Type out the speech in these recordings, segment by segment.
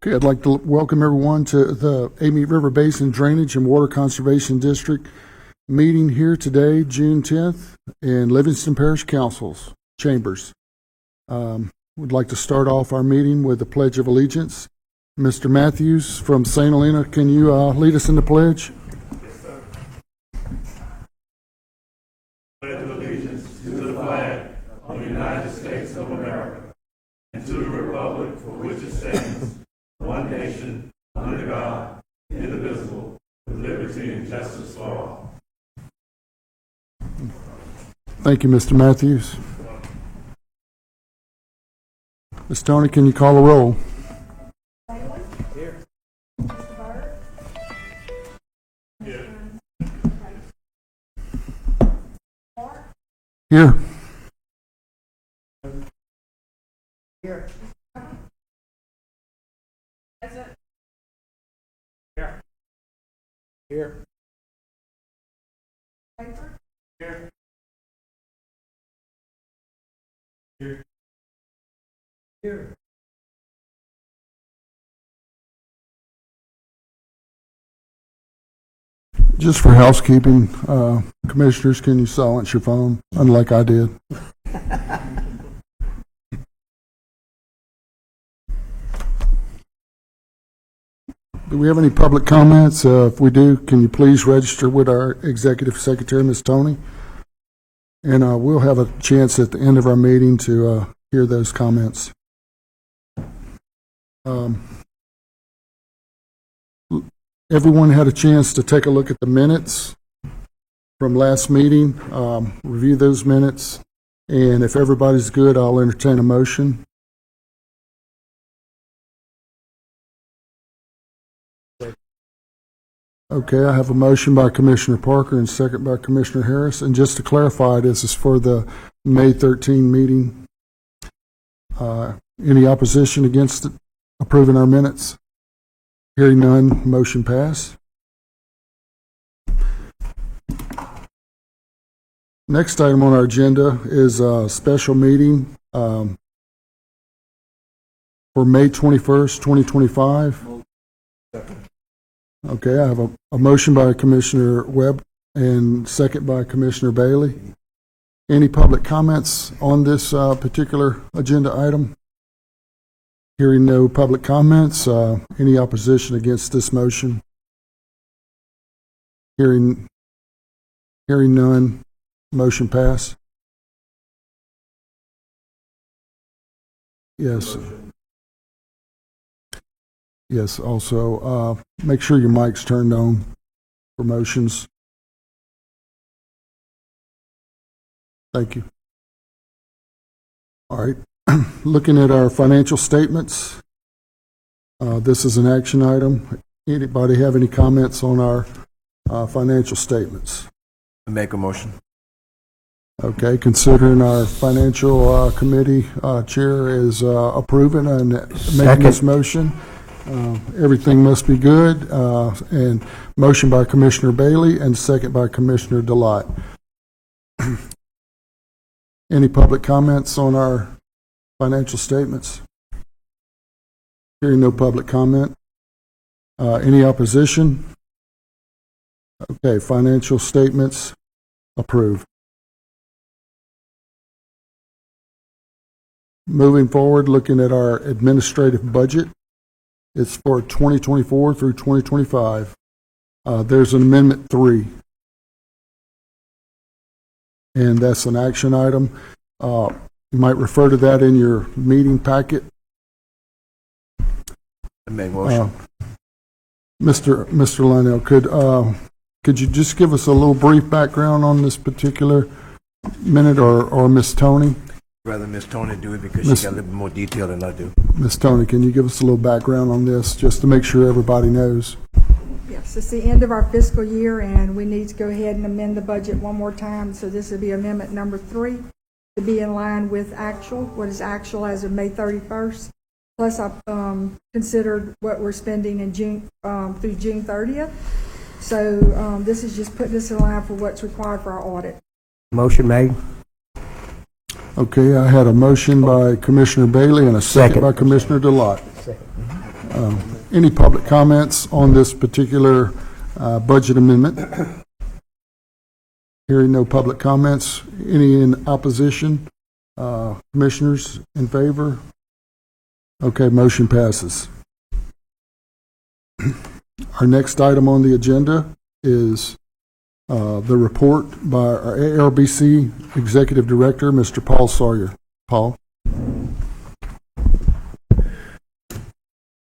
Okay, I'd like to welcome everyone to the Amite River Basin Drainage and Water Conservation District meeting here today, June 10th, in Livingston Parish Council's chambers. We'd like to start off our meeting with the Pledge of Allegiance. Mr. Matthews from St. Helena, can you lead us in the pledge? Yes, sir. Pledge of allegiance to the flag of the United States of America and to the republic for which it stands, one nation, under God, indivisible, with liberty and justice for all. Thank you, Mr. Matthews. Ms. Tony, can you call the roll? Here. Here. Here. Here. Here. Here. Here. Here. Here. Just for housekeeping, commissioners, can you silence your phone, unlike I did? Do we have any public comments? If we do, can you please register with our Executive Secretary, Ms. Tony? And we'll have a chance at the end of our meeting to hear those comments. Everyone had a chance to take a look at the minutes from last meeting, review those minutes, and if everybody's good, I'll entertain a motion. Okay, I have a motion by Commissioner Parker and second by Commissioner Harris. And just to clarify, this is for the May 13 meeting. Any opposition against approving our minutes? Hearing none, motion passed. Next item on our agenda is a special meeting for May 21st, 2025. Okay, I have a motion by Commissioner Webb and second by Commissioner Bailey. Any public comments on this particular agenda item? Hearing no public comments, any opposition against this motion? Hearing none, motion pass. Yes. Yes, also, make sure your mic's turned on for motions. Thank you. All right, looking at our financial statements, this is an action item. Anybody have any comments on our financial statements? Make a motion. Okay, considering our financial committee chair is approving and making this motion, everything must be good. And motion by Commissioner Bailey and second by Commissioner Delight. Any public comments on our financial statements? Hearing no public comment. Any opposition? Okay, financial statements approved. Moving forward, looking at our administrative budget, it's for 2024 through 2025. There's an Amendment 3, and that's an action item. You might refer to that in your meeting packet. Make motion. Mr. Lionel, could you just give us a little brief background on this particular minute, or Ms. Tony? Rather Miss Tony do it because she got a little bit more detail than I do. Ms. Tony, can you give us a little background on this, just to make sure everybody knows? Yes, it's the end of our fiscal year, and we need to go ahead and amend the budget one more time. So this will be amendment number 3 to be in line with actual, what is actual as of May 31st. Plus, I considered what we're spending in June through June 30th. So this is just putting us in line for what's required for our audit. Motion made. Okay, I had a motion by Commissioner Bailey and a second by Commissioner Delight. Any public comments on this particular budget amendment? Hearing no public comments. Any in opposition? Commissioners in favor? Okay, motion passes. Our next item on the agenda is the report by our ARBC Executive Director, Mr. Paul Sawyer. Paul?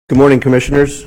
Good morning, Commissioners.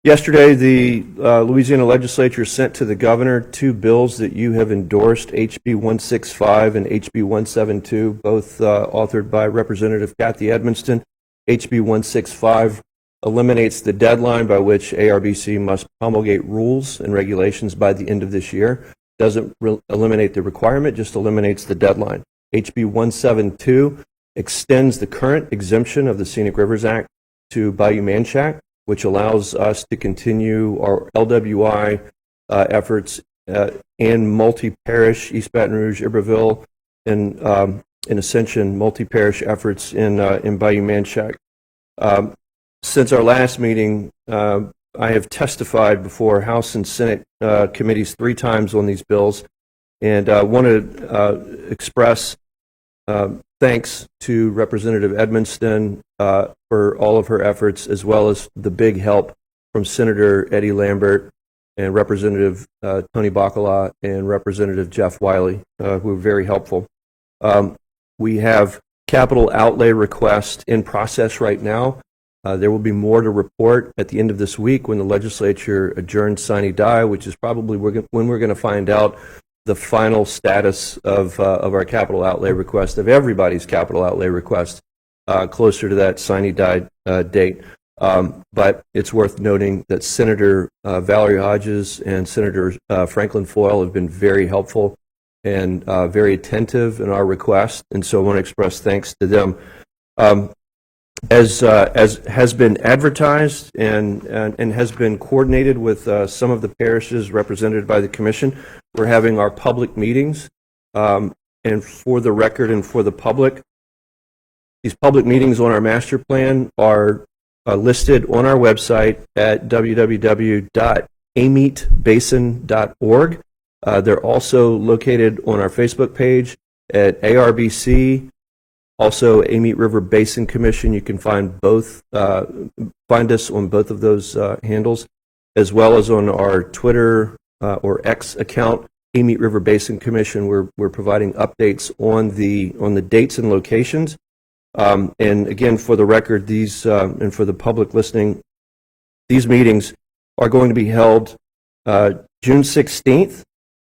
Yesterday, the Louisiana Legislature sent to the Governor two bills that you have endorsed, HB 165 and HB 172, both authored by Representative Kathy Edmonston. HB 165 eliminates the deadline by which ARBC must promulgate rules and regulations by the end of this year. Doesn't eliminate the requirement, just eliminates the deadline. HB 172 extends the current exemption of the Scenic Rivers Act to Bayou Manchac, which allows us to continue our LWI efforts in multi-parish, East Baton Rouge, Iberville, and in Ascension, multi-parish efforts in Bayou Manchac. Since our last meeting, I have testified before House and Senate committees 3 times on these bills, and I want to express thanks to Representative Edmonston for all of her efforts, as well as the big help from Senator Eddie Lambert and Representative Tony Bacala and Representative Jeff Wiley, who were very helpful. We have capital outlay requests in process right now. There will be more to report at the end of this week when the legislature adjourns sine die, which is probably when we're going to find out the final status of our capital outlay request, of everybody's capital outlay request, closer to that sine die date. But it's worth noting that Senator Valerie Hodges and Senator Franklin Foyle have been very helpful and very attentive in our request, and so I want to express thanks to them. As has been advertised and has been coordinated with some of the parishes represented by the Commission, we're having our public meetings. And for the record and for the public, these public meetings on our master plan are listed on our website at www.amitebasin.org. They're also located on our Facebook page at ARBC. Also, Amite River Basin Commission. You can find both, find us on both of those handles, as well as on our Twitter or X account, Amite River Basin Commission. We're providing updates on the dates and locations. And again, for the record, these and for the public listening, these meetings are going to be held June 16th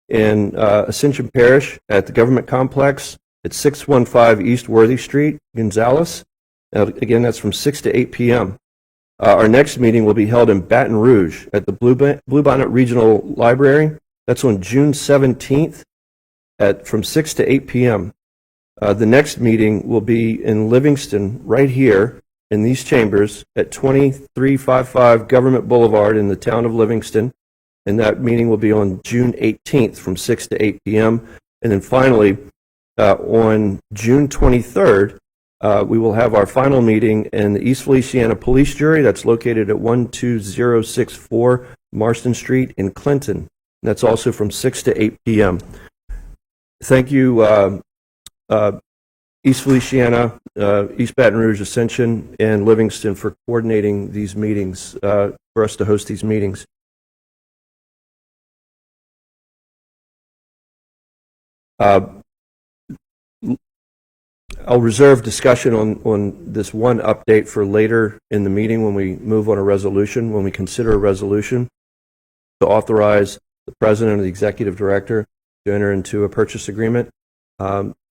in Ascension Parish at the Government Complex at 615 East Worthy Street, Gonzales. Again, that's from 6 to 8 p.m. Our next meeting will be held in Baton Rouge at the Bluebonnet Regional Library. That's on June 17th from 6 to 8 p.m. The next meeting will be in Livingston, right here in these chambers at 2355 Government Boulevard in the town of Livingston. And that meeting will be on June 18th from 6 to 8 p.m. And then finally, on June 23rd, we will have our final meeting in the East Feliciana Police Jury. That's located at 12064 Marston Street in Clinton. That's also from 6 to 8 p.m. Thank you, East Feliciana, East Baton Rouge, Ascension, and Livingston for coordinating these meetings, for us to host these meetings. I'll reserve discussion on this one update for later in the meeting when we move on a resolution, when we consider a resolution to authorize the President or the Executive Director to enter into a purchase agreement.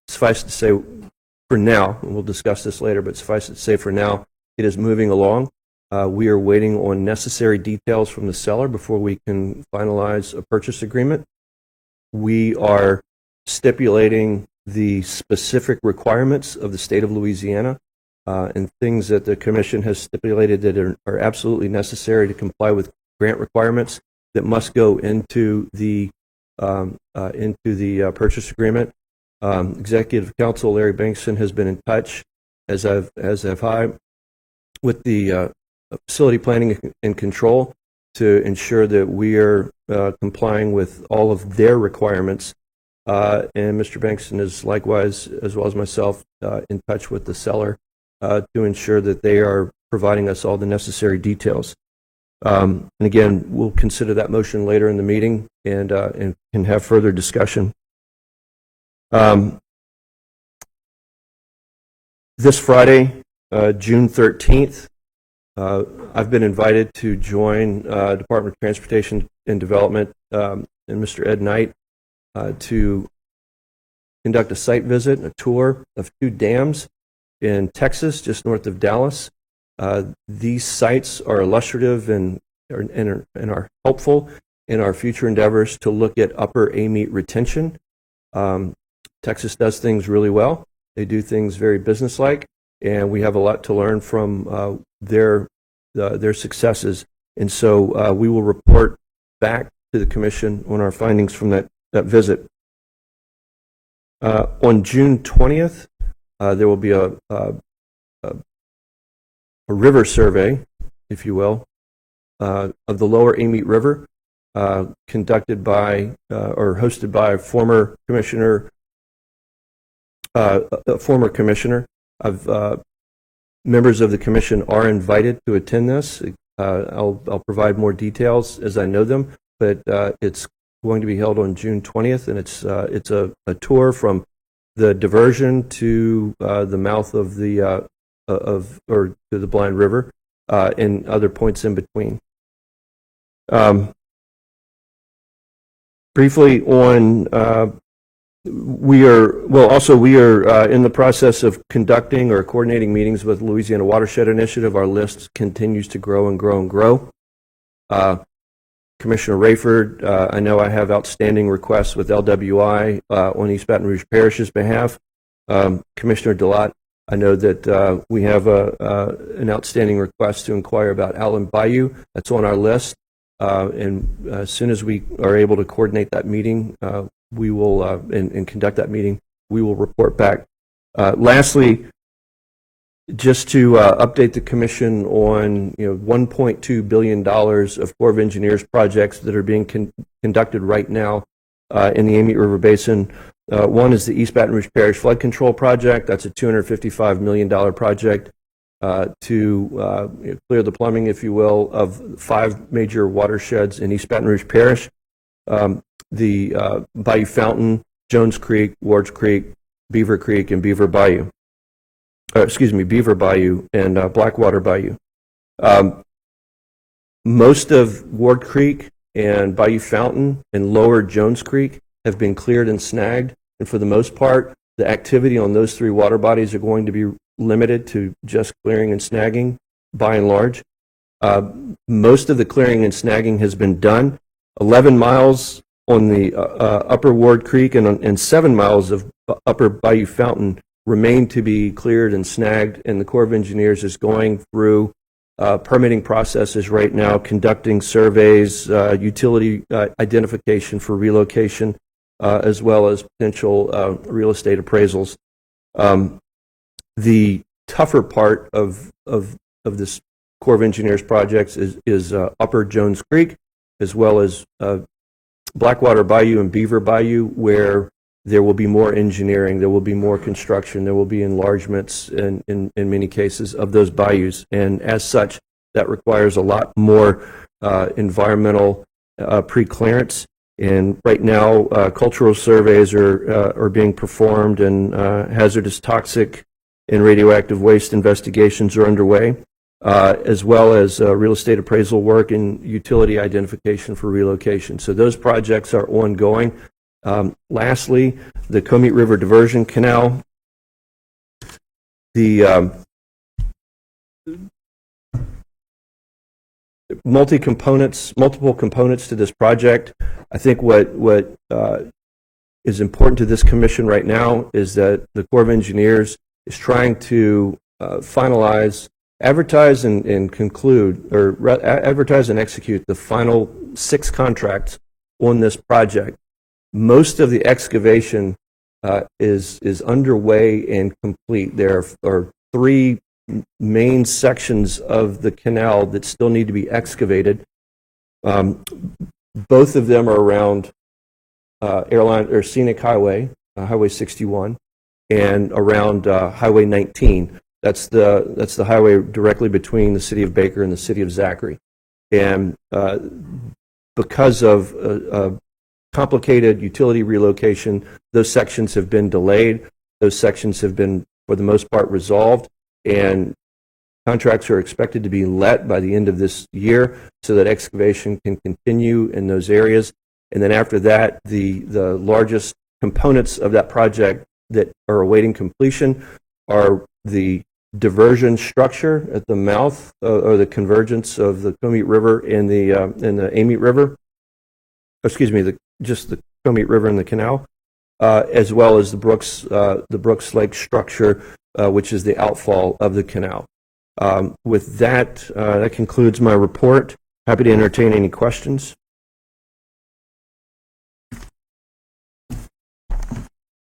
Suffice to say, for now, and we'll discuss this later, but suffice to say for now, it is moving along. We are waiting on necessary details from the seller before we can finalize a purchase agreement. We are stipulating the specific requirements of the state of Louisiana and things that the Commission has stipulated that are absolutely necessary to comply with grant requirements that must go into the purchase agreement. Executive Counsel Larry Bankson has been in touch as have I, with the facility planning and control to ensure that we are complying with all of their requirements. And Mr. Bankston is likewise, as well as myself, in touch with the seller to ensure that they are providing us all the necessary details. And again, we'll consider that motion later in the meeting and can have further discussion. This Friday, June 13th, I've been invited to join Department of Transportation and Development and Mr. Ed Knight to conduct a site visit, a tour of 2 dams in Texas, just north of Dallas. These sites are illustrative and are helpful in our future endeavors to look at upper Amite retention. Texas does things really well. They do things very businesslike, and we have a lot to learn from their successes. And so we will report back to the Commission on our findings from that visit. On June 20th, there will be a river survey, if you will, of the lower Amite River, conducted by or hosted by a former commissioner. Members of the commission are invited to attend this. I'll provide more details as I know them, but it's going to be held on June 20th, and it's a tour from the diversion to the mouth of the or to the Blind River and other points in between. Briefly on we are in the process of conducting or coordinating meetings with Louisiana Watershed Initiative. Our list continues to grow and grow and grow. Commissioner Rayford, I know I have outstanding requests with LWI on East Baton Rouge Parish's behalf. Commissioner Delott, I know that we have an outstanding request to inquire about Allen Bayou. That's on our list. And as soon as we are able to coordinate that meeting, we will and conduct that meeting, we will report back. Lastly, just to update the commission on $1.2 billion of Corps of Engineers projects that are being conducted right now in the Amite River Basin. One is the East Baton Rouge Parish Flood Control Project. That's a $255 million project to clear the plumbing, if you will, of 5 major watersheds in East Baton Rouge Parish. The Bayou Fountain, Jones Creek, Wards Creek, Beaver Creek, and Beaver Bayou. Beaver Bayou and Blackwater Bayou. Most of Ward Creek and Bayou Fountain and lower Jones Creek have been cleared and snagged, and for the most part, the activity on those 3 water bodies are going to be limited to just clearing and snagging, by and large. Most of the clearing and snagging has been done. 11 miles on the upper Ward Creek and 7 miles of upper Bayou Fountain remain to be cleared and snagged, and the Corps of Engineers is going through permitting processes right now, conducting surveys, utility identification for relocation, as well as potential real estate appraisals. The tougher part of this Corps of Engineers projects is upper Jones Creek, as well as Blackwater Bayou and Beaver Bayou, where there will be more engineering, there will be more construction, there will be enlargements in many cases of those bayous. And as such, that requires a lot more environmental pre-clearance. And right now, cultural surveys are being performed, and hazardous, toxic, and radioactive waste investigations are underway, as well as real estate appraisal work and utility identification for relocation. So those projects are ongoing. Lastly, the Comite River Diversion Canal. The multiple components to this project. I think what is important to this commission right now is that the Corps of Engineers is trying to finalize, advertise and conclude, or advertise and execute the final 6 contracts on this project. Most of the excavation is underway and complete. There are three main sections of the canal that still need to be excavated. Both of them are around Airline or Scenic Highway, Highway 61, and around Highway 19. That's the highway directly between the city of Baker and the city of Zachary. And because of complicated utility relocation, those sections have been delayed. Those sections have been, for the most part, resolved, and contracts are expected to be let by the end of this year so that excavation can continue in those areas. And then after that, the largest components of that project that are awaiting completion are the diversion structure at the mouth or the convergence of the Amite River and the Amite River. Excuse me, just the Amite River and the canal, as well as the Brooks Lake structure, which is the outfall of the canal. With that, that concludes my report. Happy to entertain any questions.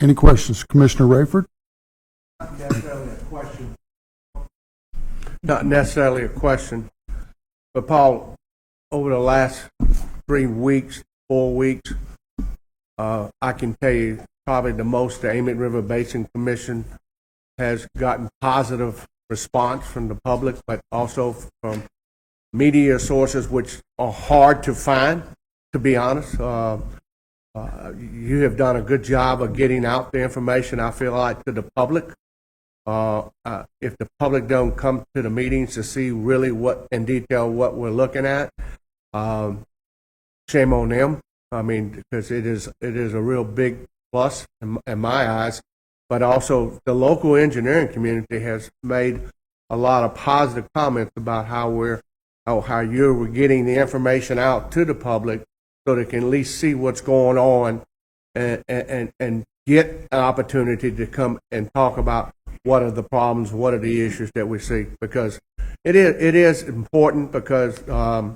Any questions? Commissioner Rayford? Not necessarily a question, but Paul, over the last 3 weeks, 4 weeks, I can tell you probably the most the Amite River Basin Commission has gotten positive response from the public, but also from media sources, which are hard to find, to be honest. You have done a good job of getting out the information, I feel like, to the public. If the public don't come to the meetings to see really what in detail what we're looking at, shame on them. I mean, because it is a real big plus in my eyes. But also the local engineering community has made a lot of positive comments about how you're getting the information out to the public so they can at least see what's going on and get an opportunity to come and talk about what are the problems, what are the issues that we see. Because it is important because the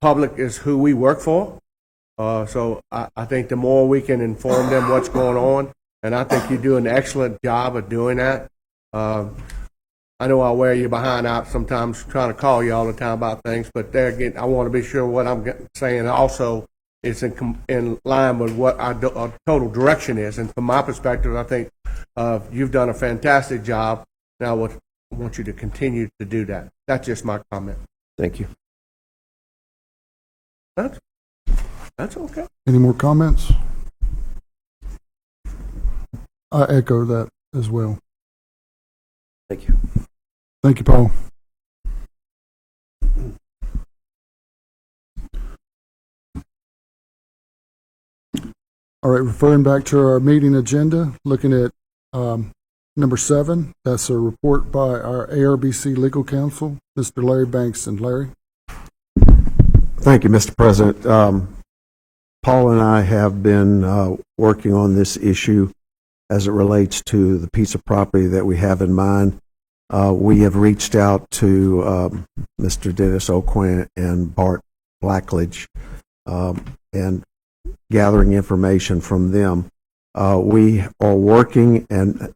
public is who we work for. So I think the more we can inform them what's going on, and I think you do an excellent job of doing that. I know I wear you behind out sometimes trying to call you all the time about things, but there again, I want to be sure what I'm saying also is in line with what our total direction is. And from my perspective, I think you've done a fantastic job. Now I want you to continue to do that. That's just my comment. Thank you. That's okay. Any more comments? I echo that as well. Thank you. Thank you, Paul. All right, referring back to our meeting agenda, looking at number 7, that's a report by our ARBC legal counsel, Mr. Larry Bankston. Larry? Thank you, Mr. President. Paul and I have been working on this issue as it relates to the piece of property that we have in mind. We have reached out to Mr. Dennis O'Quinn and Bart Blackledge and gathering information from them. We are working and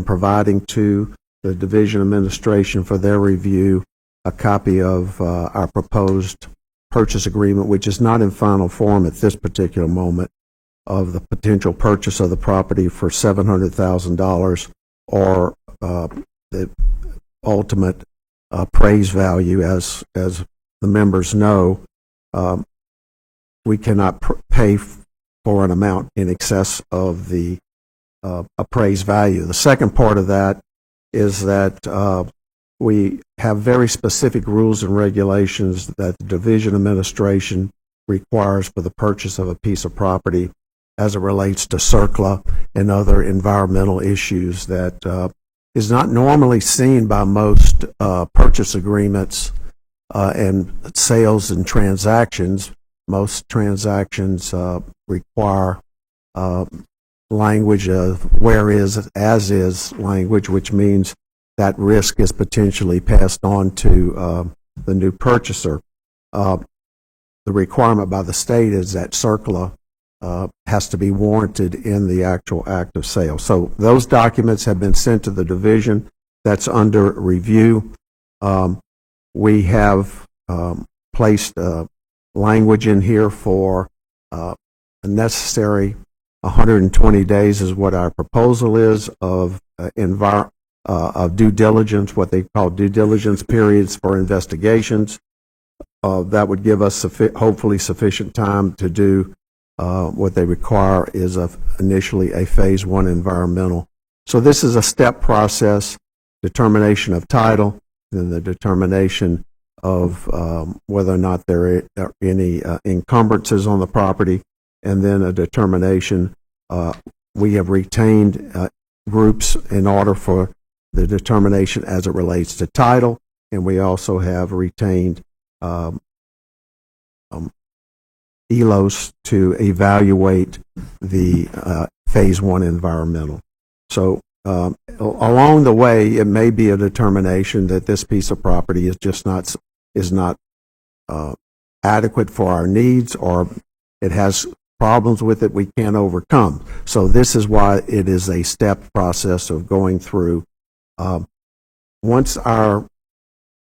providing to the Division Administration for their review a copy of our proposed purchase agreement, which is not in final form at this particular moment, of the potential purchase of the property for $700,000 or the ultimate appraised value. As the members know, we cannot pay for an amount in excess of the appraised value. The second part of that is that we have very specific rules and regulations that the Division Administration requires for the purchase of a piece of property as it relates to CERCLA and other environmental issues that is not normally seen by most purchase agreements and sales and transactions. Most transactions require language of where is, as is language, which means that risk is potentially passed on to the new purchaser. The requirement by the state is that CERCLA has to be warranted in the actual act of sale. So those documents have been sent to the division. that's under review. We have placed language in here for a necessary 120 days is what our proposal is of due diligence, what they call due diligence periods for investigations. That would give us hopefully sufficient time to do what they require is initially a phase 1 environmental. So this is a step process, determination of title, then the determination of whether or not there are any encumbrances on the property, and then a determination. We have retained groups in order for the determination as it relates to title, and we also have retained ELOS to evaluate the phase 1 environmental. So along the way, it may be a determination that this piece of property is not adequate for our needs, or it has problems with it we can't overcome. So this is why it is a step process of going through. Once our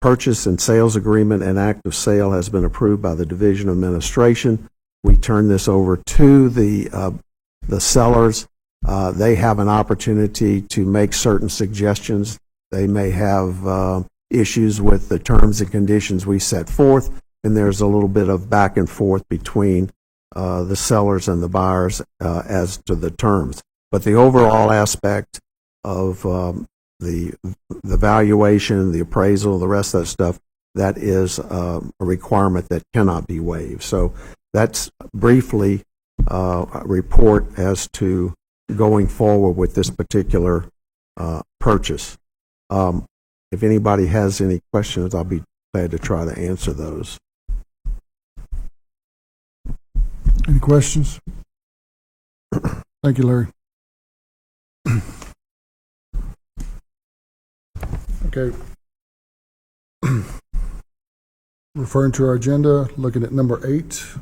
purchase and sales agreement and act of sale has been approved by the Division of Administration, we turn this over to the sellers. They have an opportunity to make certain suggestions. They may have issues with the terms and conditions we set forth, and there's a little bit of back and forth between the sellers and the buyers as to the terms. But the overall aspect of the valuation, the appraisal, the rest of that stuff, that is a requirement that cannot be waived. So that's briefly a report as to going forward with this particular purchase. If anybody has any questions, I'll be glad to try to answer those. Any questions? Thank you, Larry. Okay. Referring to our agenda, looking at number 8.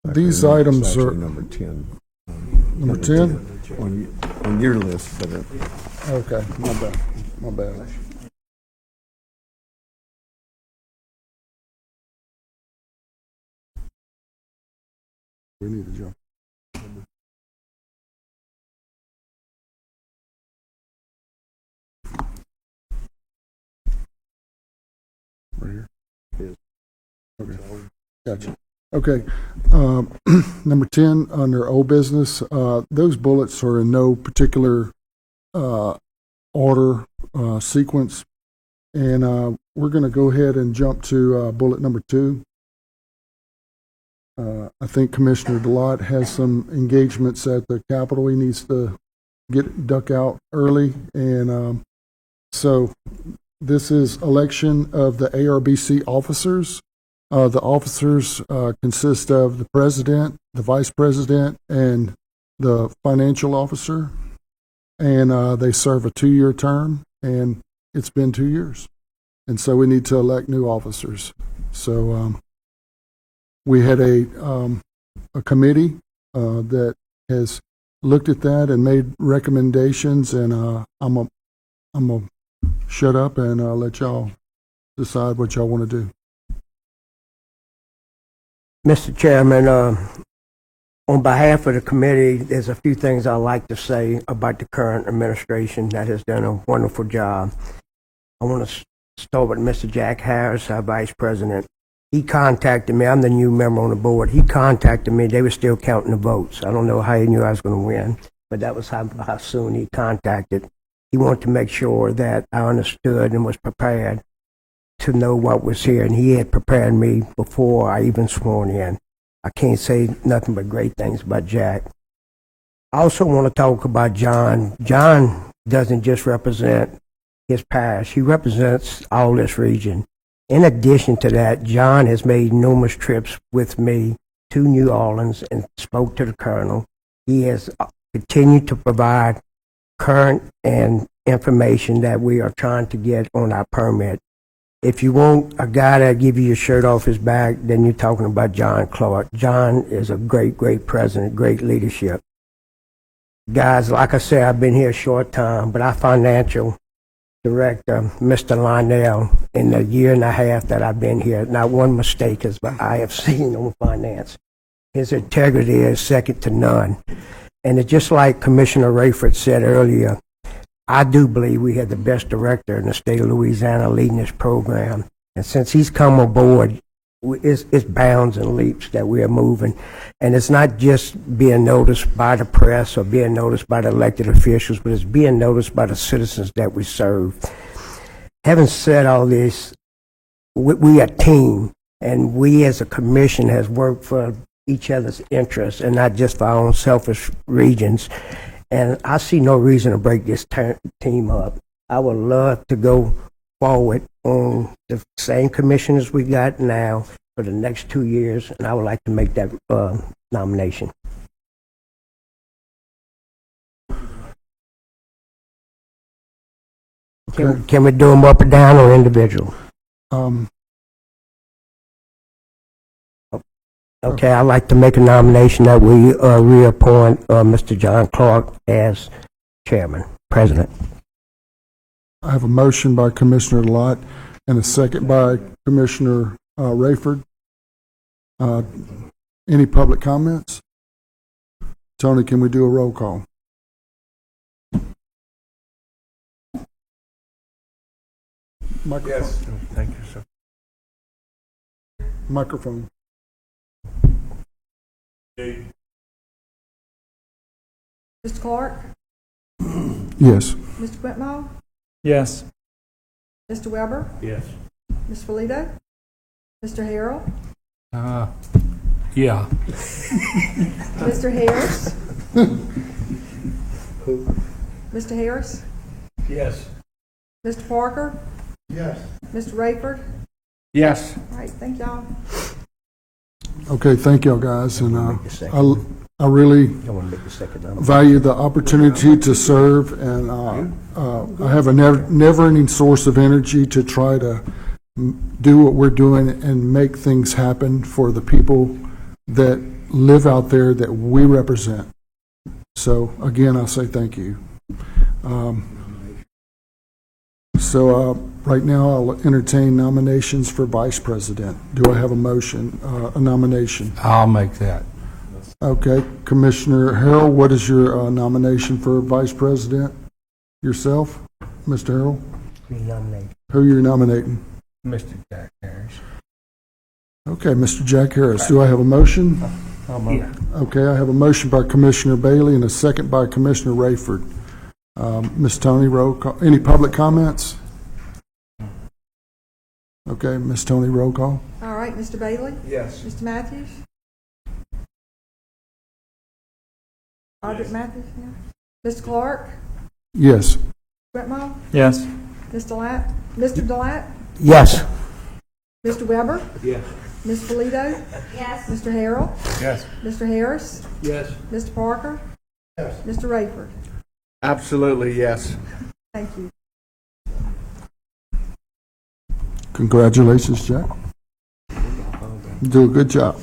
These items Actually, are number 10. number 10. On your list, but Okay, my bad. My bad. We need to jump. Right here. Okay. Gotcha. Okay. Number 10 under old business. Those bullets are in no particular order, sequence, and we're going to go ahead and jump to bullet number 2. I think Commissioner DeLotte has some engagements at the Capitol. He needs to duck out early, and so this is election of the ARBC officers. The officers consist of the president, the vice president, and the financial officer, and they serve a 2-year term, and it's been 2 years, and so we need to elect new officers. So we had a committee that has looked at that and made recommendations, and I'm gonna shut up and let y'all decide what y'all want to do. Mr. Chairman, on behalf of the committee, there's a few things I'd like to say about the current administration that has done a wonderful job. I want to start with Mr. Jack Harris, our vice president. He contacted me. I'm the new member on the board. He contacted me. They were still counting the votes. I don't know how he knew I was going to win, but that was how soon he contacted. He wanted to make sure that I understood and was prepared to know what was here, and he had prepared me before I even sworn in. I can't say nothing but great things about Jack. I also want to talk about John. John doesn't just represent his past. He represents all this region. In addition to that, John has made numerous trips with me to New Orleans and spoke to the colonel. He has continued to provide current and information that we are trying to get on our permit. If you want a guy that give you your shirt off his back, then you're talking about John Clark. John is a great, great president, great leadership. Guys, like I said, I've been here a short time, but our financial director, Mr. Lionel, in the year and a half that I've been here, not one mistake I have seen on finance. His integrity is second to none. And it's just like Commissioner Rayford said earlier, I do believe we have the best director in the state of Louisiana leading this program. And since he's come aboard, it's bounds and leaps that we are moving. And it's not just being noticed by the press or being noticed by the elected officials, but it's being noticed by the citizens that we serve. Having said all this, we are a team, and we as a commission has worked for each other's interests and not just for our own selfish regions. And I see no reason to break this team up. I would love to go forward on the same commissioners we got now for the next 2 years, and I would like to make that nomination. Can we do them up or down or individual? Okay, I'd like to make a nomination that we reappoint Mr. John Clark as chairman, president. I have a motion by Commissioner Lott and a second by Commissioner Rayford. Any public comments? Tony, can we do a roll call? Microphone. Yes. Thank you, sir. Microphone. Mr. Clark? Yes. Mr. Whitmore? Yes. Mr. Weber? Yes. Ms. Polito? Mr. Harrell? Yeah. Mr. Harris? Mr. Harris? Yes. Mr. Parker? Yes. Mr. Rayford? Yes. All right, thank y'all. Okay, thank y'all guys, and I really I want to make the second nomination. value the opportunity to serve, and I have a never-ending source of energy to try to do what we're doing and make things happen for the people that live out there that we represent. So again, I'll say thank you. Right now, I'll entertain nominations for vice president. Do I have a motion, a nomination? I'll make that. Okay, Commissioner Harrell, what is your nomination for vice president? Yourself, Mr. Harrell? Who are you nominating? Mr. Jack Harris. Okay, Mr. Jack Harris. Do I have a motion? Okay, I have a motion by Commissioner Bailey and a second by Commissioner Rayford. Ms. Tony, roll call. Any public comments? Okay, Ms. Tony, roll call. All right, Mr. Bailey? Yes. Mr. Matthews? Audrey Matthews, yeah. Mr. Clark? Yes. Whitmore? Yes. Mr. Latt? Mr. Delat? Yes. Mr. Weber? Yes. Ms. Polito? Yes. Mr. Harrell? Yes. Mr. Harris? Yes. Mr. Parker? Yes. Mr. Rayford? Absolutely, yes. Thank you. Congratulations, Jack. You do a good job.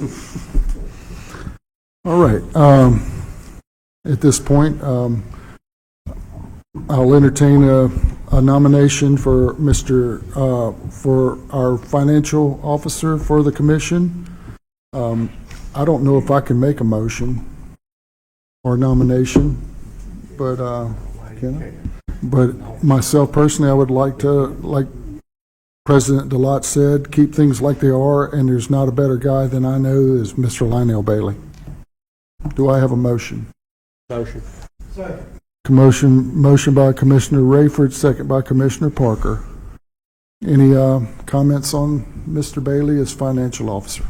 All right. At this point, I'll entertain a nomination for for our financial officer for the commission. I don't know if I can make a motion or nomination, but can I? But myself personally, I would like to, like President DeLotte said, keep things like they are, and there's not a better guy than I know is Mr. Lionel Bailey. Do I have a motion? Motion. Motion by Commissioner Rayford, second by Commissioner Parker. Any comments on Mr. Bailey as financial officer?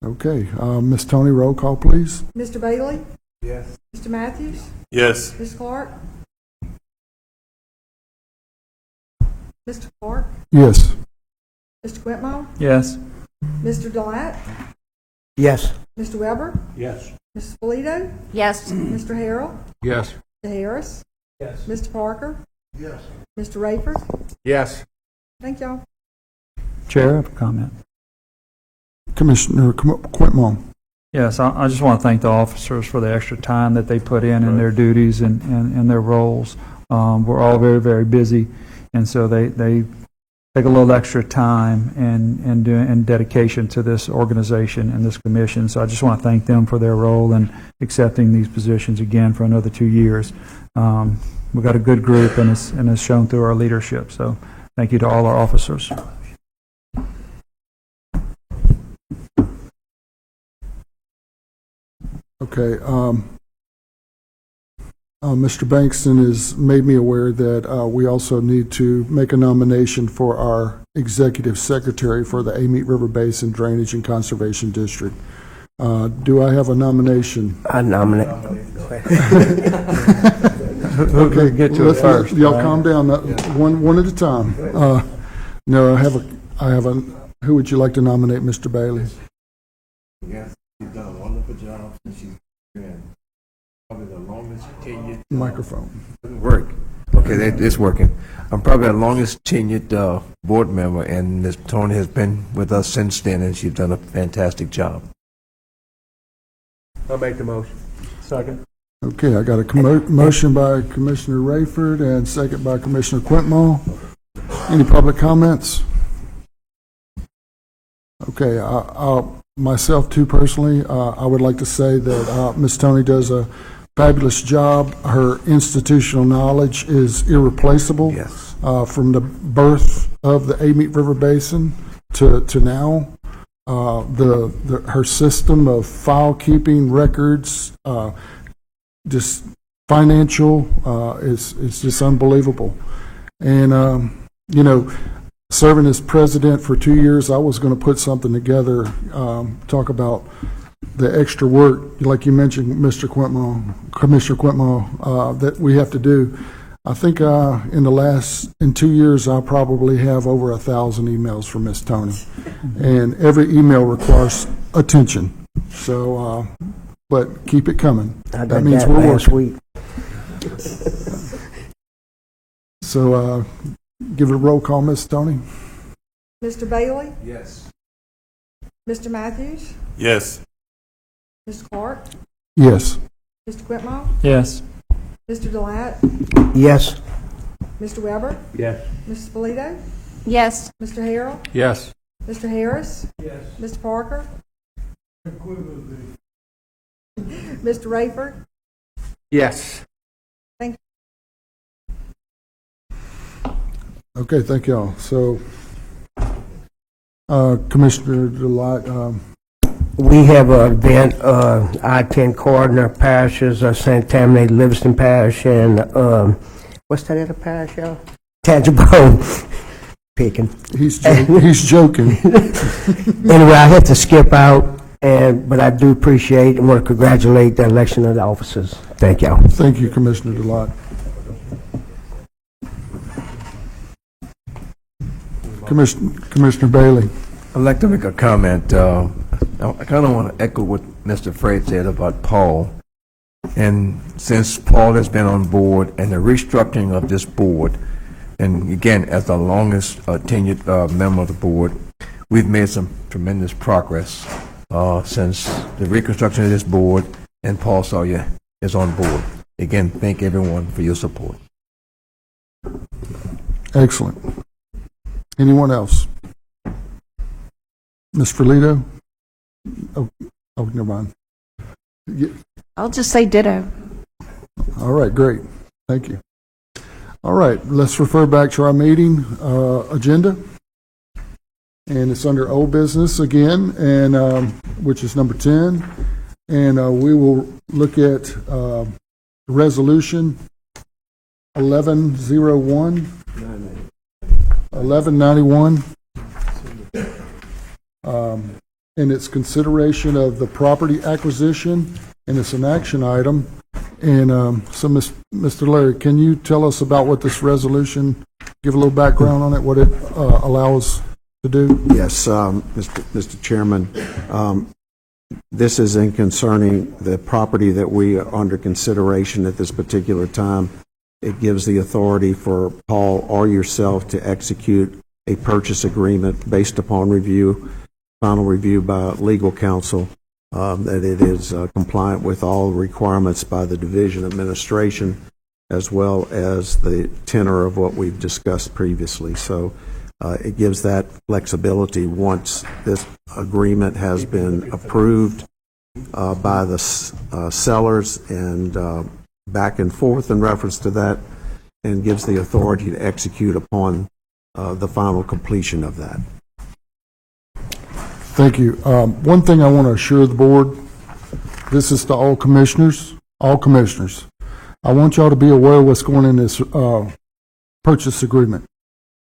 Okay, Ms. Tony, roll call, please. Mr. Bailey? Yes. Mr. Matthews? Yes. Ms. Clark? Mr. Clark? Yes. Mr. Whitmore? Yes. Mr. Delat? Yes. Mr. Weber? Yes. Mrs. Polito? Yes. Mr. Harrell? Yes. Mr. Harris? Yes. Mr. Parker? Yes. Mr. Rayford? Yes. Thank y'all. Chair, I have a comment. Commissioner Quintmont. Yes, I just want to thank the officers for the extra time that they put in their duties and their roles. We're all very, very busy, and so they take a little extra time and dedication to this organization and this commission. So I just want to thank them for their role in accepting these positions again for another 2 years. We've got a good group, and it's shown through our leadership. So thank you to all our officers. Okay. Mr. Bankston has made me aware that we also need to make a nomination for our executive secretary for the Amite River Basin Drainage and Conservation District. Do I have a nomination? I nominate. Okay, get to it first. Y'all calm down, one at a time. No, I have a. Who would you like to nominate, Mr. Bailey? Yes, she's done a wonderful job, and she's been probably the longest tenured. Microphone. Doesn't work. Okay, it's working. I'm probably the longest tenured board member, and Ms. Tony has been with us since then, and she's done a fantastic job. I'll make the motion. Second. Okay, I got a motion by Commissioner Rayford and second by Commissioner Quintmall. Any public comments? Okay, myself too personally, I would like to say that Ms. Tony does a fabulous job. Her institutional knowledge is irreplaceable. Yes. From the birth of the Amite River Basin to now. Her system of file keeping records, just financial, is just unbelievable. And serving as president for 2 years, I was going to put something together, talk about the extra work, like you mentioned, Commissioner Quintmall, that we have to do. I think in 2 years, I probably have over 1,000 emails from Miss Tony, and every email requires attention. So, but keep it coming. I That got means that we're last working. week. So, give it a roll call, Miss Tony. Mr. Bailey? Yes. Mr. Matthews? Yes. Mr. Clark? Yes. Mr. Quintmall? Yes. Mr. Delat? Yes. Mr. Weber? Yes. Mrs. Polito? Yes. Mr. Harrell? Yes. Mr. Harris? Yes. Mr. Parker? Mr. Rayford? Yes. Okay, thank y'all. So, Commissioner Delight, We have an event, I-10 Cardinal parishes, St. Tammany, Livingston Parish, and what's that other parish, y'all? Tangible. Picking. he's joking. Anyway, I had to skip out, but I do appreciate and want to congratulate the election of the officers. Thank y'all. Thank you, Commissioner Delight. Commissioner Bailey. I'd like to make a comment. I kind of want to echo what Mr. Fred said about Paul. And since Paul has been on board and the restructuring of this board, and again, as the longest tenured member of the board, we've made some tremendous progress since the reconstruction of this board, and Paul Sawyer is on board. Again, thank everyone for your support. Excellent. Anyone else? Ms. Ferlito? Oh, never mind. I'll just say ditto. All right, great. Thank you. All right, let's refer back to our meeting agenda. And it's under old business again, and which is number 10. And we will look at resolution 1191, and it's consideration of the property acquisition, and it's an action item. And so, Mr. Larry, can you tell us about what this resolution, give a little background on it, what it allows to do? Yes, Mr. Chairman. This is in concerning the property that we are under consideration at this particular time. It gives the authority for Paul or yourself to execute a purchase agreement based upon review, final review by legal counsel that it is compliant with all requirements by the division administration, as well as the tenor of what we've discussed previously. So it gives that flexibility once this agreement has been approved by the sellers, and back and forth in reference to that, and gives the authority to execute upon the final completion of that. Thank you. One thing I want to assure the board, this is to all commissioners. I want y'all to be aware of what's going in this purchase agreement,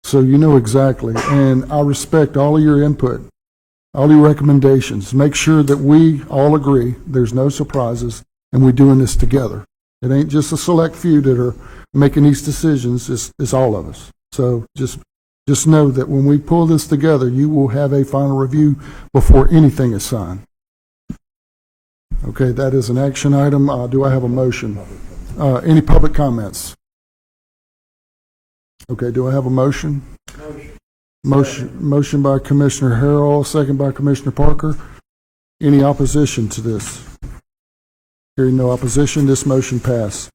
so you know exactly. And I respect all of your input, all your recommendations. Make sure that we all agree, there's no surprises, and we're doing this together. It ain't just a select few that are making these decisions, it's all of us. So just know that when we pull this together, you will have a final review before anything is signed. Okay, that is an action item. Do I have a motion? Any public comments? Okay, do I have a motion? Motion by Commissioner Harrell, second by Commissioner Parker. Any opposition to this? Hearing no opposition, this motion passed.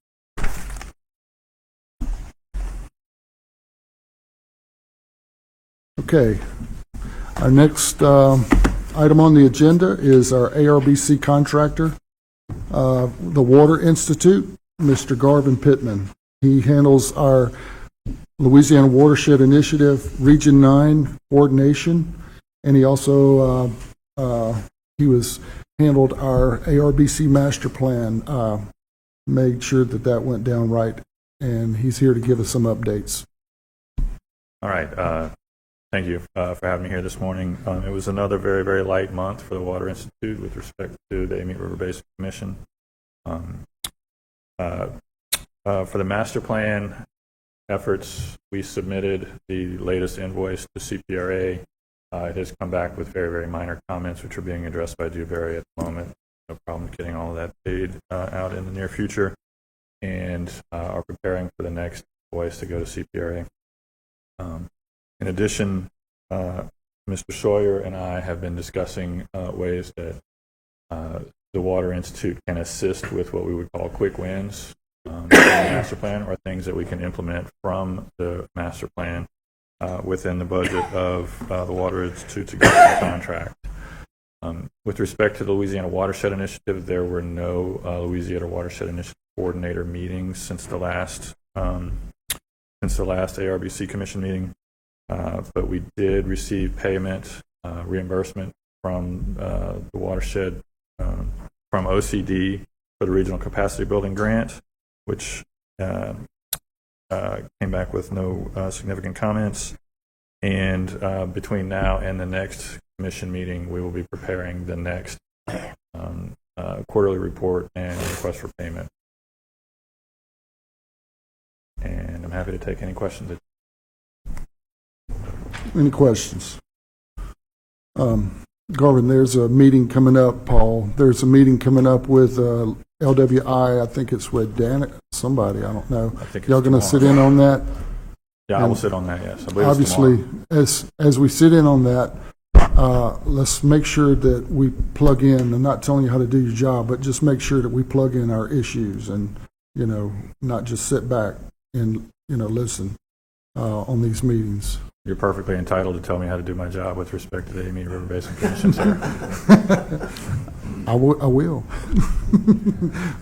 Okay, our next item on the agenda is our ARBC contractor, the Water Institute, Mr. Garvin Pittman. He handles our Louisiana Watershed Initiative Region 9 coordination, and he also handled our ARBC master plan, made sure that that went down right, and he's here to give us some updates. All right. Thank you for having me here this morning. It was another very, very light month for the Water Institute with respect to the Amite River Basin Commission. For the master plan efforts, we submitted the latest invoice to CPRA. It has come back with very, very minor comments, which are being addressed by Dewberry at the moment. No problem getting all of that paid out in the near future, and are preparing for the next invoice to go to CPRA. In addition, Mr. Sawyer and I have been discussing ways that the Water Institute can assist with what we would call quick wins in the master plan, or things that we can implement from the master plan within the budget of the Water Institute to get the contract. With respect to the Louisiana Watershed Initiative, there were no Louisiana Watershed Initiative coordinator meetings since the last ARBC Commission meeting. But we did receive payment, reimbursement from the watershed, from OCD for the Regional Capacity Building Grant, which came back with no significant comments. And between now and the next commission meeting, we will be preparing the next quarterly report and request for payment. And I'm happy to take any questions. Any questions? Garvin, there's a meeting coming up, Paul. There's a meeting coming up with LWI. I think it's with Dan, somebody, I don't know. I think y'all going to sit in on that? Yeah, I will sit on that, yes. I believe Obviously, as we sit in on that, let's make sure that we plug in. I'm not telling you how to do your job, but just make sure that we plug in our issues and, not just sit back and, listen on these meetings. You're perfectly entitled to tell me how to do my job with respect to the Amite River Basin Commission, sir. I will.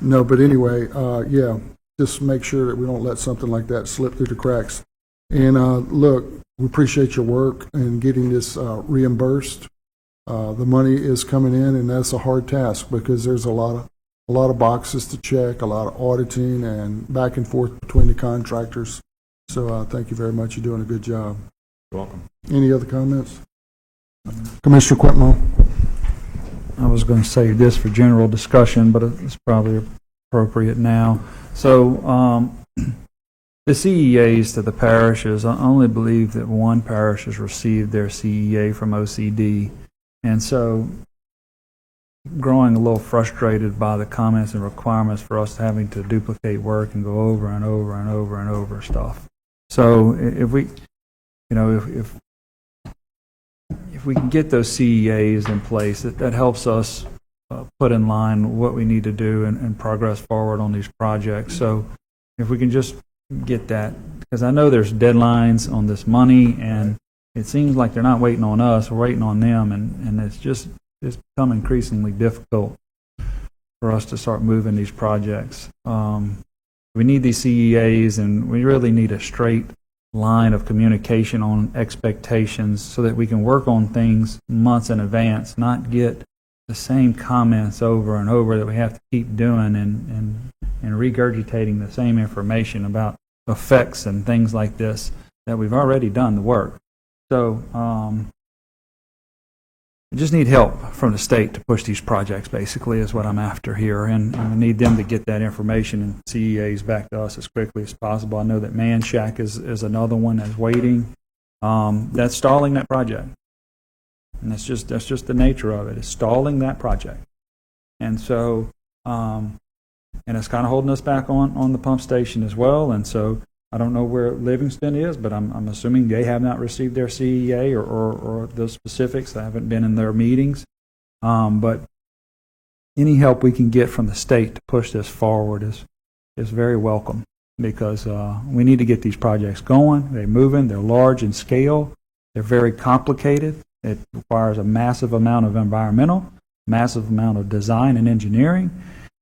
No, but anyway, yeah, just make sure that we don't let something like that slip through the cracks. And look, we appreciate your work in getting this reimbursed. The money is coming in, and that's a hard task because there's a lot of boxes to check, a lot of auditing and back and forth between the contractors. So thank you very much. You're doing a good job. You're welcome. Any other comments? Commissioner Quintmo? I was going to save this for general discussion, but it's probably appropriate now. So the CEAs to the parishes, I only believe that one parish has received their CEA from OCD. And so growing a little frustrated by the comments and requirements for us having to duplicate work and go over and over and over and over stuff. So if we, if we can get those CEAs in place, that helps us put in line what we need to do and progress forward on these projects. So if we can just get that, because I know there's deadlines on this money, and it seems like they're not waiting on us, we're waiting on them, and it's become increasingly difficult for us to start moving these projects. We need these CEAs, and we really need a straight line of communication on expectations so that we can work on things months in advance, not get the same comments over and over that we have to keep doing and regurgitating the same information about effects and things like this that we've already done the work. So we just need help from the state to push these projects, basically, is what I'm after here. And we need them to get that information and CEAs back to us as quickly as possible. I know that Man Shack is another one that's waiting. That's stalling that project. And that's just the nature of it. It's stalling that project. And so, and it's kind of holding us back on the pump station as well. And so I don't know where Livingston is, but I'm assuming they have not received their CEA or those specifics. I haven't been in their meetings. But any help we can get from the state to push this forward is very welcome, because we need to get these projects going. They're moving. They're large in scale. They're very complicated. It requires a massive amount of environmental, massive amount of design and engineering.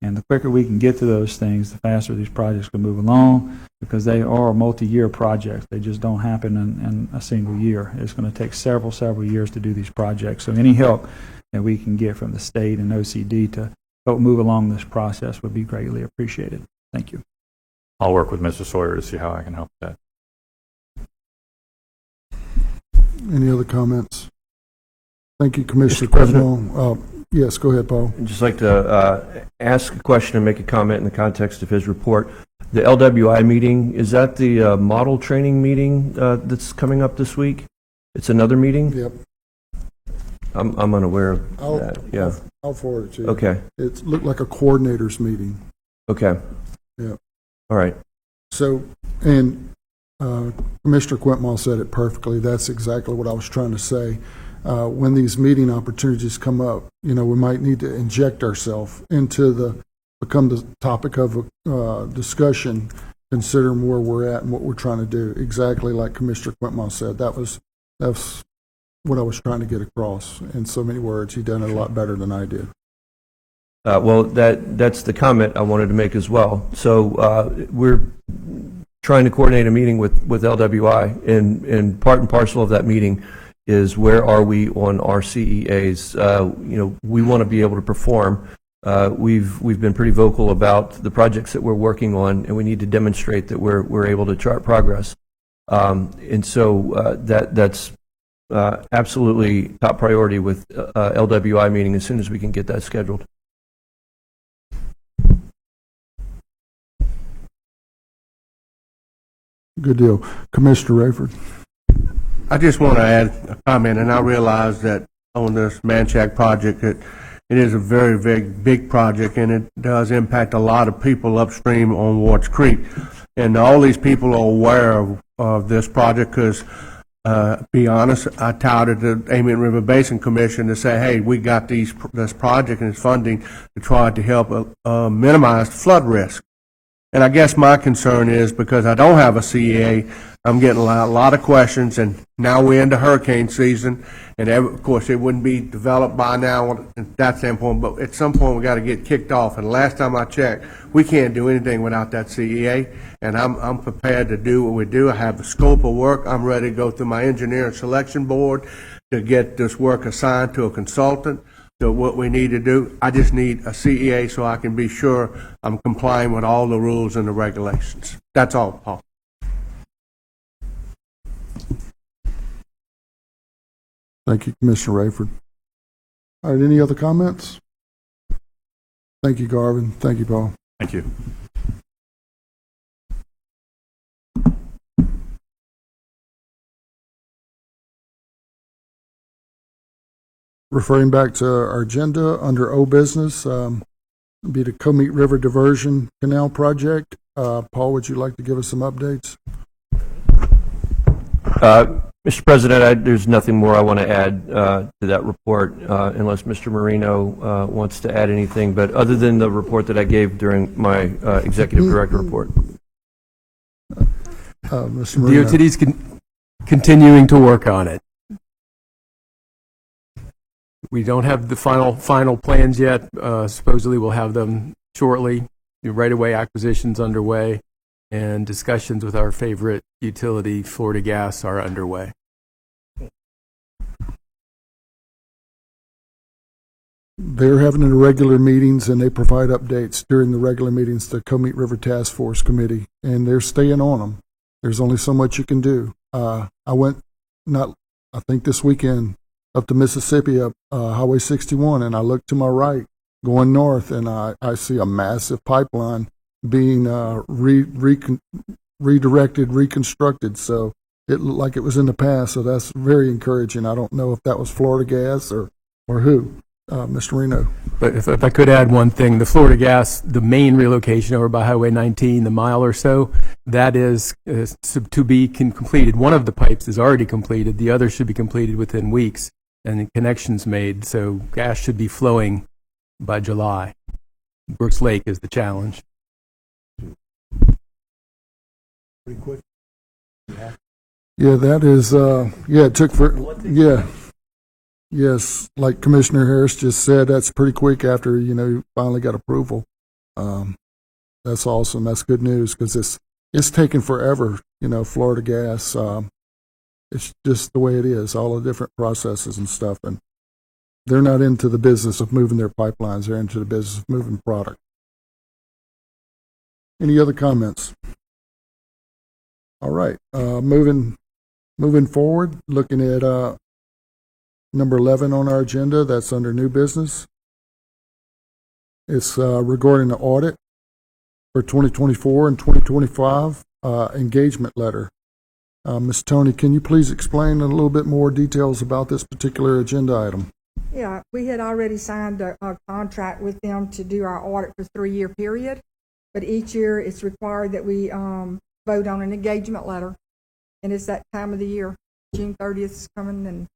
And the quicker we can get to those things, the faster these projects can move along, because they are multi-year projects. They just don't happen in a single year. It's going to take several years to do these projects. So any help that we can get from the state and OCD to help move along this process would be greatly appreciated. Thank you. I'll work with Mr. Sawyer to see how I can help that. Any other comments? Thank you, Commissioner Mr. President? Quidwell. Yes, go ahead, Paul. I'd just like to ask a question and make a comment in the context of his report. The LWI meeting, is that the model training meeting that's coming up this week? It's another meeting? Yep. I'm unaware of that. Yeah. I'll forward it to you. Okay. It looked like a coordinators meeting. Okay. Yeah. All right. So, and Commissioner Quintmall said it perfectly. That's exactly what I was trying to say. When these meeting opportunities come up, we might need to inject ourselves into become the topic of discussion, considering where we're at and what we're trying to do. Exactly like Commissioner Quintmall said. That's what I was trying to get across in so many words. He done it a lot better than I did. Well, that's the comment I wanted to make as well. So we're trying to coordinate a meeting with LWI, and part and parcel of that meeting is where are we on our CEAs. We want to be able to perform. We've been pretty vocal about the projects that we're working on, and we need to demonstrate that we're able to chart progress. And so that's absolutely top priority with LWI meeting as soon as we can get that scheduled. Good deal. Commissioner Rayford. I just want to add a comment, and I realize that on this Manchac project, that it is a very, very big project, and it does impact a lot of people upstream on Wards Creek. And all these people are aware of this project because, be honest, I touted the Amite River Basin Commission to say, hey, we got this project and its funding to try to help minimize the flood risk. And I guess my concern is, because I don't have a CEA, I'm getting a lot of questions, and now we're into hurricane season, and of course, it wouldn't be developed by now at that standpoint, but at some point, we got to get kicked off. And last time I checked, we can't do anything without that CEA, and I'm prepared to do what we do. I have the scope of work. I'm ready to go through my engineering selection board to get this work assigned to a consultant. So what we need to do, I just need a CEA so I can be sure I'm complying with all the rules and the regulations. That's all, Paul. Thank you, Commissioner Rayford. All right, any other comments? Thank you, Garvin. Thank you, Paul. Thank you. Referring back to our agenda, under old business, be the Amite River Diversion Canal Project. Paul, would you like to give us some updates? Mr. President, there's nothing more I want to add to that report unless Mr. Marino wants to add anything, but other than the report that I gave during my executive director report. Mr. Marino. DOTD's continuing to work on it. We don't have the final plans yet. Supposedly we'll have them shortly. The right-of-way acquisitions underway, and discussions with our favorite utility, Florida Gas, are underway. They're having irregular meetings, and they provide updates during the regular meetings to Comite River Task Force Committee, and they're staying on them. There's only so much you can do. I went, I think this weekend, up to Mississippi, up Highway 61, and I looked to my right, going north, and I see a massive pipeline being redirected, reconstructed. So it looked like it was in the past, so that's very encouraging. I don't know if that was Florida Gas or who. Mr. Reno. But if I could add one thing, the Florida Gas, the main relocation over by Highway 19, the mile or so, that is to be completed. One of the pipes is already completed. The other should be completed within weeks, and the connections made. So gas should be flowing by July. Brooks Lake is the challenge. Pretty quick. Yeah, that is, it took Yes, like Commissioner Harris just said, that's pretty quick after, you finally got approval. That's awesome. That's good news because it's taken forever, Florida Gas. It's just the way it is, all the different processes and stuff. And they're not into the business of moving their pipelines. They're into the business of moving product. Any other comments? All right, moving forward, looking at number 11 on our agenda, that's under new business. It's regarding the audit for 2024 and 2025 engagement letter. Ms. Tony, can you please explain a little bit more details about this particular agenda item? Yeah, we had already signed a contract with them to do our audit for a 3-year period, but each year it's required that we vote on an engagement letter, and it's that time of the year. June 30th is coming, and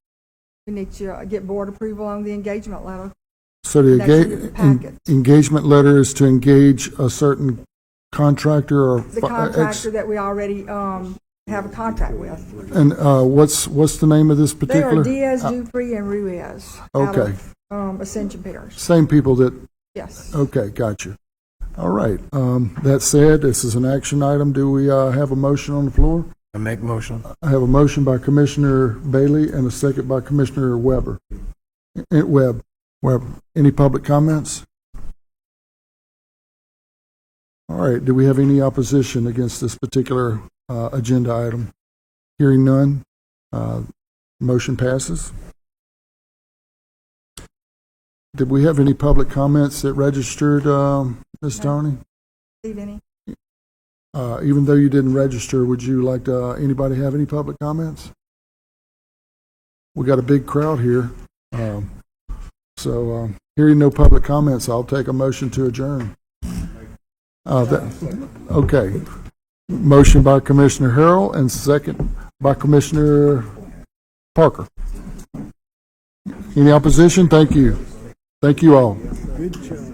we need to get board approval on the engagement letter. So the engagement letter is to engage a certain contractor or the contractor that we already have a contract with. And what's the name of this particular? They are Diaz, Dupree, and Ruiz. Okay. Out of Ascension Parish. Same people that. Yes. Okay, gotcha. All right. That said, this is an action item. Do we have a motion on the floor? I make motion. I have a motion by Commissioner Bailey and a second by Commissioner Webb. Any public comments? All right. Do we have any opposition against this particular agenda item? Hearing none, motion passes. Did we have any public comments that registered, Ms. Tony? Steve, any? Even though you didn't register, would you like to, anybody have any public comments? We got a big crowd here. Hearing no public comments, I'll take a motion to adjourn. Okay. Motion by Commissioner Harrell and second by Commissioner Parker. Any opposition? Thank you. Thank you all. Good job.